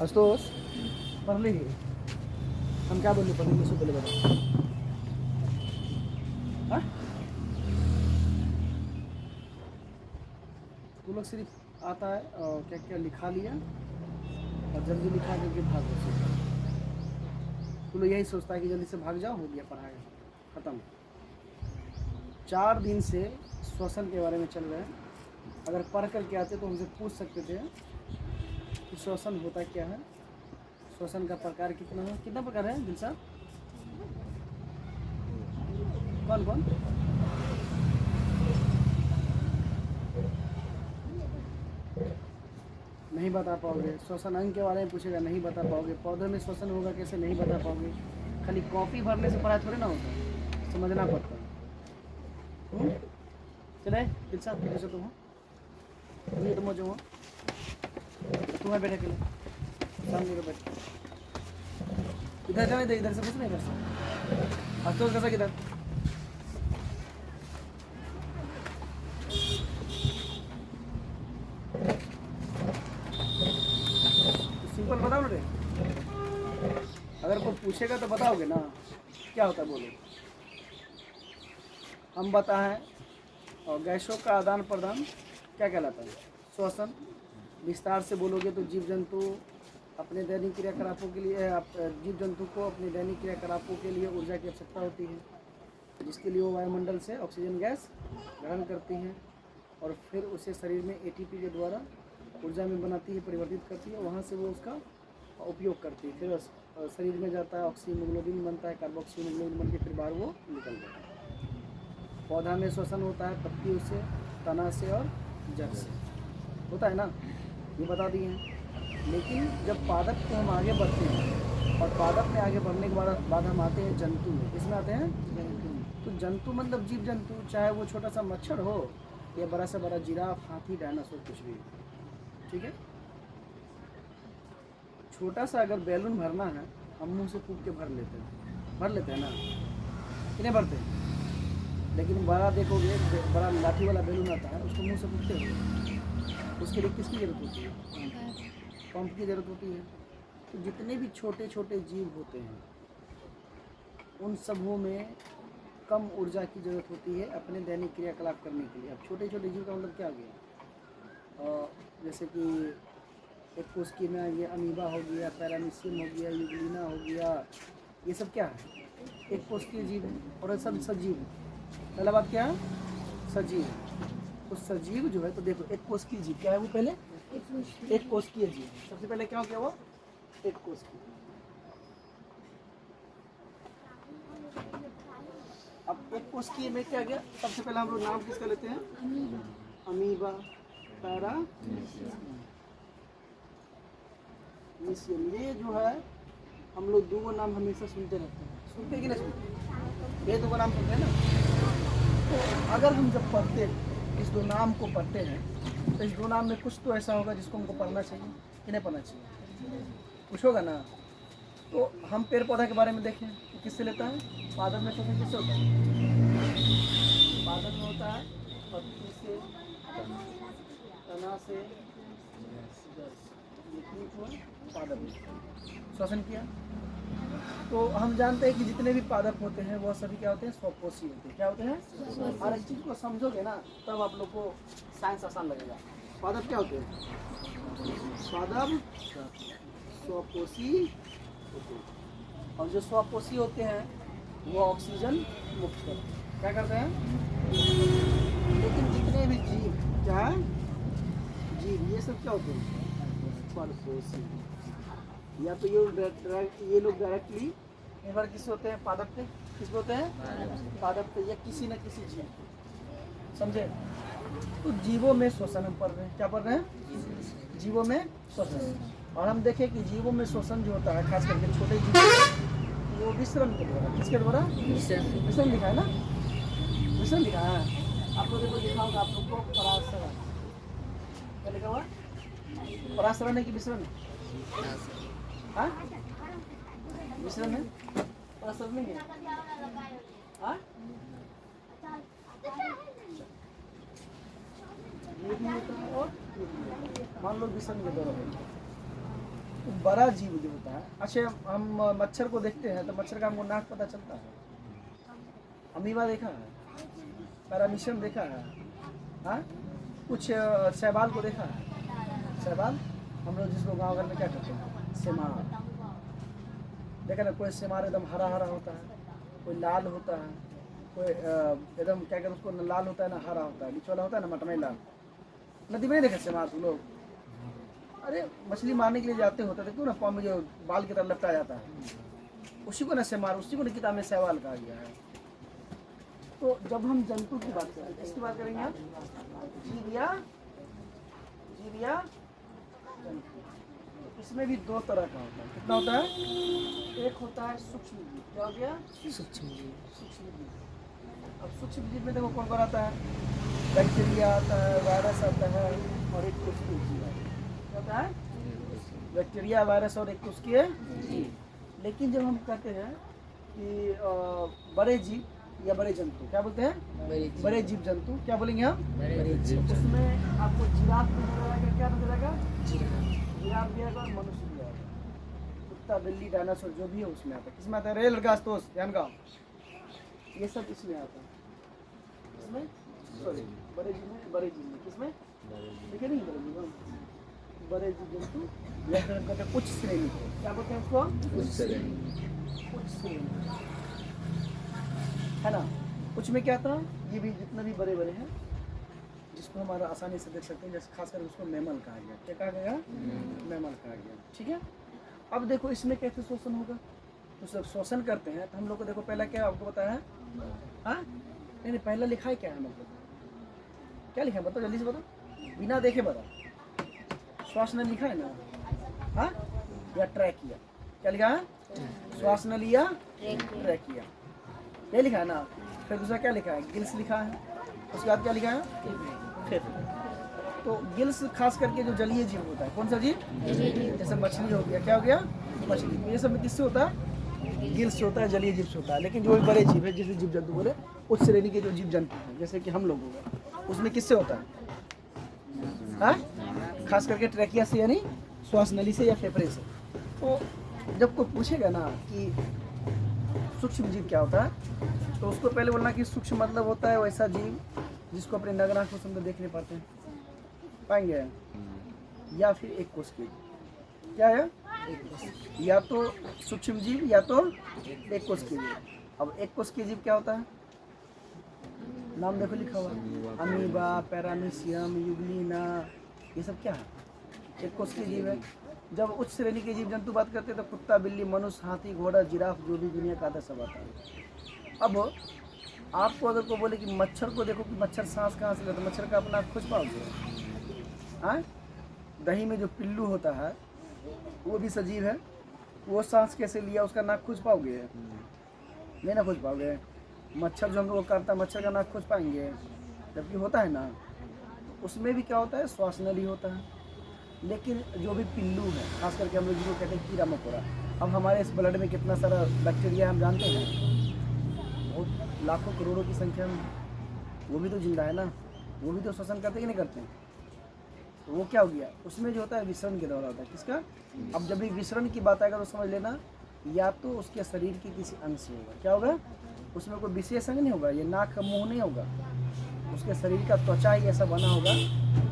आशुतोष पढ़ लीजिए। हम क्या बोले पढ़ने से पहले बताओ। हाँ तू लोग सिर्फ आता है और क्या क्या लिखा लिया और जल्दी लिखा करके भाग सीधा। तू लोग यही सोचता है कि जल्दी से भाग जाओ, हो गया पढ़ाई ख़त्म। 4 दिन से श्वसन के बारे में चल रहे हैं। अगर पढ़ करके आते तो हमसे पूछ सकते थे कि श्वसन होता क्या है, श्वसन का प्रकार कितना है, कितना प्रकार है दिल साहब, कौन कौन? नहीं बता पाओगे। श्वसन अंग के बारे में पूछेगा, नहीं बता पाओगे। पौधे में श्वसन होगा कैसे, नहीं बता पाओगे। खाली कॉपी भरने से पढ़ाई थोड़ी ना होता है, समझना पड़ता है। चले दिल साहब कैसे तुम हो, ये तुम हो जो हो, तुम्हें बैठे के लिए सामने को बैठ। इधर जाओ, इधर से पूछना, इधर से आशुतोष कैसा किधर। सिंपल बताओ ना रे, अगर कोई पूछेगा तो बताओगे ना क्या होता है, बोलो। हम बताएं और गैसों का आदान प्रदान क्या कहलाता है, श्वसन। विस्तार से बोलोगे तो जीव जंतु अपने दैनिक क्रियाकलापों के लिए, जीव जंतु को अपने दैनिक क्रियाकलापों के लिए ऊर्जा की आवश्यकता होती है, जिसके लिए वो वायुमंडल से ऑक्सीजन गैस ग्रहण करती हैं और फिर उसे शरीर में एटीपी के द्वारा ऊर्जा में बनाती है, परिवर्तित करती है। वहाँ से वो उसका उपयोग करती है, फिर शरीर में जाता है, ऑक्सीमोग्लोबिन बनता है, कार्बोक्सीमोग्लोबिन बन के फिर बाहर वो निकल जाता है। पौधा में श्वसन होता है पत्तियों से, तना से और जड़ से होता है ना, ये बता दिए हैं। लेकिन जब पादप को हम आगे बढ़ते हैं और पादप में आगे बढ़ने के बाद हम आते हैं जंतु में। किसमें आते हैं? जंतु में। तो जंतु मतलब जीव जंतु, चाहे वो छोटा सा मच्छर हो या बड़ा से बड़ा जिराफ, हाथी, डायनासोर, कुछ भी, ठीक है। छोटा सा अगर बैलून भरना है, हम मुँह से फूंक के भर लेते हैं ना, कितने भरते हैं। लेकिन बड़ा देखोगे, बड़ा लाठी वाला बैलून आता है, उसको मुँह से फूंकते हैं, उसके लिए किसकी ज़रूरत होती है? पंप की ज़रूरत होती है। तो जितने भी छोटे छोटे जीव होते हैं उन सबों में कम ऊर्जा की ज़रूरत होती है अपने दैनिक क्रियाकलाप करने के लिए। अब छोटे छोटे जीव का मतलब क्या हो गया, जैसे कि एक कोशिकी में आ गया अमीबा हो गया, पैरामीशियम हो गया, यूग्लिना हो गया, ये सब क्या है? एक कोशिकीय जीव है और सब सजीव है। पहला बात क्या है? सजीव। तो सजीव जो है, तो देखो एक कोशिकीय जीव क्या है, वो पहले एक कोशिकीय जीव। सबसे पहले क्या हो गया वो? एक कोशिकीय। अब एक कोशिकीय में क्या गया? सबसे पहले हम लोग नाम किसका लेते हैं? Amoeba, paramecium. ये जो है हम लोग दो नाम हमेशा सुनते रहते हैं, सुनते कि नहीं सुनते? ये दो नाम सुनते हैं ना। तो अगर हम जब पढ़ते इस दो नाम को पढ़ते हैं तो इस दो नाम में कुछ तो ऐसा होगा जिसको हमको पढ़ना चाहिए कि नहीं पढ़ना चाहिए, कुछ होगा ना। तो हम पेड़ पौधा के बारे में देखें तो किससे लेता है? पादप में श्वसन किससे होता है? पादप में होता है पत्ती से, तना से, पादप में श्वसन किया। तो हम जानते हैं कि जितने भी पादप होते हैं वह सभी क्या होते हैं? स्वपोषी होते हैं। क्या होते हैं? हर एक चीज़ को समझोगे ना तब आप लोग को साइंस आसान लगेगा। पादप क्या होते हैं? पादप स्वपोषी होते हैं और जो स्वपोषी होते हैं वो ऑक्सीजन मुक्त करते हैं। क्या करते हैं? लेकिन जितने भी जीव, क्या जीव, ये सब क्या होते हैं? परपोषी। या तो ये लोग डायरेक्टली निर्भर किससे होते हैं? पादप पे। किस होते हैं? पादप पे, या किसी न किसी जीव, समझे। तो जीवों में श्वसन हम पढ़ रहे हैं। क्या पढ़ रहे हैं? जीवों में श्वसन। और हम देखें कि जीवों में श्वसन जो होता है खास करके छोटे जीव, वो विश्रम के द्वारा, किसके द्वारा? विश्रम लिखा है ना, विश्रम लिखा है। आप लोगों को लिखा होगा, आप लोग को पराशरण, क्या लिखा हुआ? पराशरण है कि विश्रम है? हाँ, विश्रम है, पराशरण नहीं है। हाँ, ये भी होता है और मान लो विश्रम के द्वारा। तो बड़ा जीव जो होता है, अच्छा हम मच्छर को देखते हैं तो मच्छर का हमको नाक पता चलता है, अमीबा देखा है, पैरामीशियम देखा है, हाँ कुछ शैवाल को देखा है, शैवाल हम लोग जिसको गाँव घर में क्या कहते हैं, सेमार, देखा ना, कोई सेमार एकदम हरा हरा होता है, कोई लाल होता है, कोई एकदम क्या कहते हैं उसको, लाल होता है ना हरा होता है, बीच वाला होता है ना मटमई लाल। नदी में नहीं देखा सेमार तुम लोग? अरे मछली मारने के लिए जाते होते थे, क्यों ना पाँव में जो बाल की तरह लपटा जाता है, उसी को ना सेमार, उसी को ना किताब में शैवाल कहा गया है। तो जब हम जंतु की बात करें, किसकी बात करेंगे आप? जीव या जंतु। इसमें भी दो तरह का होता है, कितना होता है? एक होता है सूक्ष्म जीव, क्या हो गया? सूक्ष्म जीव। अब सूक्ष्म जीव में देखो कौन कौन आता है? बैक्टीरिया आता है, वायरस आता है, और एक कोशिकीय जीव आता है। क्या होता है? बैक्टीरिया, वायरस और एक कोशिकीय जीव। लेकिन जब हम कहते हैं कि बड़े जीव या बड़े जंतु, क्या बोलते हैं? बड़े जीव जंतु, क्या बोलेंगे हम? बड़े जीव। उसमें आपको जिराफ नजर आएगा, क्या नजर आएगा? जिराफ भी आएगा और मनुष्य भी आएगा, कुत्ता, बिल्ली, डायनासोर जो भी है उसमें आता है। किसमें आता है? रेल गास्तोस, ध्यान का, ये सब इसमें आता है। इसमें सॉरी बड़े जीव में किसमें देखिए नहीं, बड़े जीव जंतु या फिर हम कहते हैं उच्च श्रेणी को, क्या बोलते हैं उसको? उच्च श्रेणी है ना। उच्च में क्या था? ये भी जितना भी बड़े हैं जिसको हमारा आसानी से देख सकते हैं, जैसे खासकर उसको मैमल कहा गया। क्या कहा गया? मैमल कहा गया, ठीक है। अब देखो इसमें कैसे शोषण होगा, तो जब शोषण करते हैं तो हम लोग को देखो पहला क्या आपको पता है? हाँ नहीं पहला लिखा है क्या है, मतलब क्या लिखा है बताओ, जल्दी से बताओ, बिना देखे बताओ। श्वास नली लिखा है ना, हाँ या ट्रैकिया, क्या लिखा है? श्वास नली या ट्रैकिया, ये लिखा है ना। फिर दूसरा क्या लिखा है? गिल्स लिखा है। उसके बाद क्या लिखा है? फेफड़े। तो गिल्स खास करके जो जलीय जीव होता है, कौन सा जीव? जैसे मछली हो गया, क्या हो गया? मछली। ये सब किससे होता है? गिल्स से होता है, जलीय जीव से होता है। लेकिन जो भी बड़े जीव है, जैसे जीव जंतु बोले, उस श्रेणी के जो जीव जंतु हैं, जैसे कि हम लोग हो गए, उसमें किससे होता है? हाँ खास करके ट्रैकिया से, यानी श्वास नली से या फेफड़े से। तो जब कोई पूछेगा ना कि सूक्ष्म जीव क्या होता है, तो उसको पहले बोलना कि सूक्ष्म मतलब होता है वैसा जीव जिसको अपने नग्न आंखों से हम तो देख नहीं पाएंगे, या फिर एक कोशिकीय जीव। क्या है? या तो सूक्ष्म जीव या तो एक कोशिकीय जीव। अब एक कोशिकीय जीव क्या होता है? नाम देखो लिखा हुआ, अमीबा, पैरामीशियम, यूग्लिना, ये सब क्या है? एक कोशिकीय जीव है। जब उच्च श्रेणी के जीव जंतु बात करते हैं तो कुत्ता, बिल्ली, मनुष्य, हाथी, घोड़ा, जिराफ, जो भी दुनिया का आता सब आता है। अब आपको अगर को बोले कि मच्छर को देखो कि मच्छर सांस कहाँ से लेता है, मच्छर का अपना खोज पाओगे? हाँ दही में जो पिल्लू होता है वो भी सजीव है, वो सांस कैसे लिया उसका नाक खोज पाओगे? नहीं ना खोज पाओगे। मच्छर जो हम लोग काटता है, मच्छर का नाक खोज पाएंगे? जबकि होता है ना, तो उसमें भी क्या होता है? श्वास नली होता है। लेकिन जो भी पिल्लू है, खास करके हम लोग जिसको कहते हैं कीड़ा मकोड़ा, अब हमारे इस ब्लड में कितना सारा बैक्टीरिया हम जानते हैं, बहुत लाखों करोड़ों की संख्या में, वो भी तो जिंदा है ना, वो भी तो श्वसन करते कि नहीं करते हैं। तो वो क्या हो गया? उसमें जो होता है विसरण के दौरान होता है। किसका? अब जब भी विसरण की बात आएगा तो समझ लेना, या तो उसके शरीर के किसी अंग से होगा। क्या होगा? उसमें कोई विशेष अंग नहीं होगा, ये नाक का मुँह नहीं होगा, उसके शरीर का त्वचा ही ऐसा बना होगा।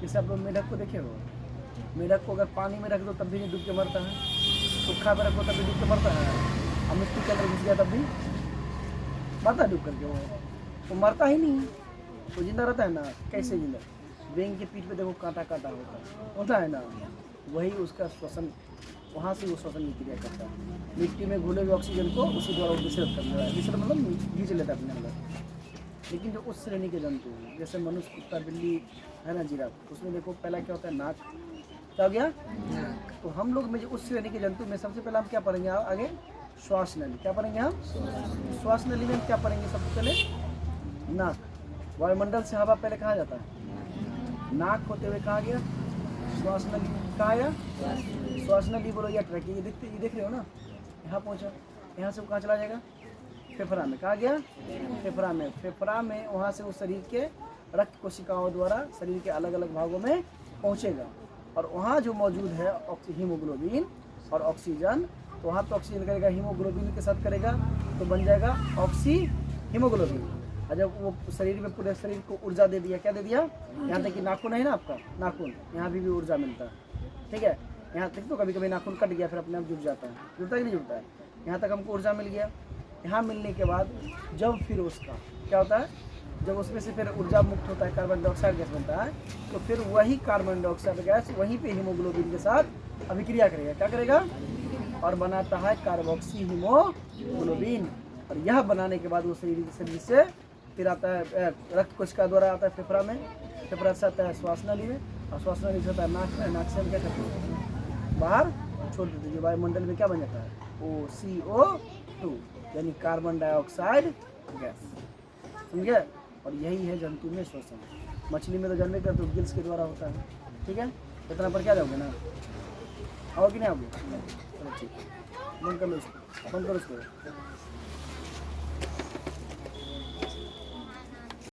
जैसे आप लोग मेढक को देखे हो, मेढक को अगर पानी में रख दो तब भी नहीं डूब के मरता है, सूखा में रखो तब भी डूब के मरता है, और मिट्टी के अंदर घुस गया तब भी मरता डूब करके। वो मरता ही नहीं, वो जिंदा रहता है ना। कैसे जिंदा? बेंग के पीठ पे देखो कांटा कांटा होता है ना, वही उसका श्वसन, वहाँ से वो श्वसन की क्रिया करता है। मिट्टी में घुले हुए ऑक्सीजन को उसी द्वारा वो विसर्जित कर देता है, विसर्जन मतलब खींच लेता है अपने अंदर। लेकिन जो उस श्रेणी के जंतु हैं, जैसे मनुष्य, कुत्ता, बिल्ली है ना, जिराफ, उसमें देखो पहला क्या होता है? नाक। क्या हो गया? तो हम लोग में जो उस श्रेणी के जंतु में सबसे पहले हम क्या पढ़ेंगे आगे? श्वास नली। क्या पढ़ेंगे हम? श्वास नली में क्या पढ़ेंगे सबसे पहले? नाक। वायुमंडल से हवा पहले कहाँ जाता है? नाक होते हुए कहाँ गया? श्वास नली। कहाँ आया? श्वास नली बोलो या ट्रैकिया, ये देख रहे हो ना, यहाँ पहुँचा, यहाँ से वो कहाँ चला जाएगा? फेफड़ा में। कहाँ गया? फेफड़ा में। फेफड़ा में वहाँ से उस शरीर के रक्त कोशिकाओं द्वारा शरीर के अलग अलग भागों में पहुँचेगा, और वहाँ जो मौजूद है हीमोग्लोबिन, और ऑक्सीजन, तो वहाँ पे ऑक्सीजन करेगा हीमोग्लोबिन के साथ करेगा तो बन जाएगा ऑक्सी हीमोग्लोबिन। और जब वो शरीर में पूरे शरीर को ऊर्जा दे दिया, क्या दे दिया, यहाँ तक कि नाखून है ना आपका, नाखून यहाँ भी ऊर्जा मिलता है, ठीक है। यहाँ तक तो कभी कभी नाखून कट गया फिर अपने आप जुड़ जाता है, जुड़ता है कि नहीं जुड़ता है, यहाँ तक हमको ऊर्जा मिल गया। यहाँ मिलने के बाद जब फिर उसका क्या होता है, जब उसमें से फिर ऊर्जा मुक्त होता है, कार्बन डाइऑक्साइड गैस बनता है, तो फिर वही कार्बन डाइऑक्साइड गैस वहीं पे हीमोग्लोबिन के साथ अभिक्रिया करेगा, क्या करेगा, और बनाता है कार्बोक्सी हीमोग्लोबिन। और यह बनाने के बाद वो शरीर से फिर आता है रक्त कोशिका द्वारा आता है फेफड़ा में, फेफड़ा से आता है श्वास नली में, और श्वास नली से आता है नाक में, नाक से हम क्या करते हैं, बाहर छोड़ देते हैं, जो वायुमंडल में क्या बन जाता है, CO2 यानी कार्बन डाइऑक्साइड गैस, समझे। और यही है जंतु में श्वसन। मछली में तो जानते करते हो गिल्स के द्वारा होता है, ठीक है। इतना पर क्या जाओगे ना, आओगे कि नहीं आओगे, चलो ठीक है, बंद कर लो इसको, बंद करो इसको।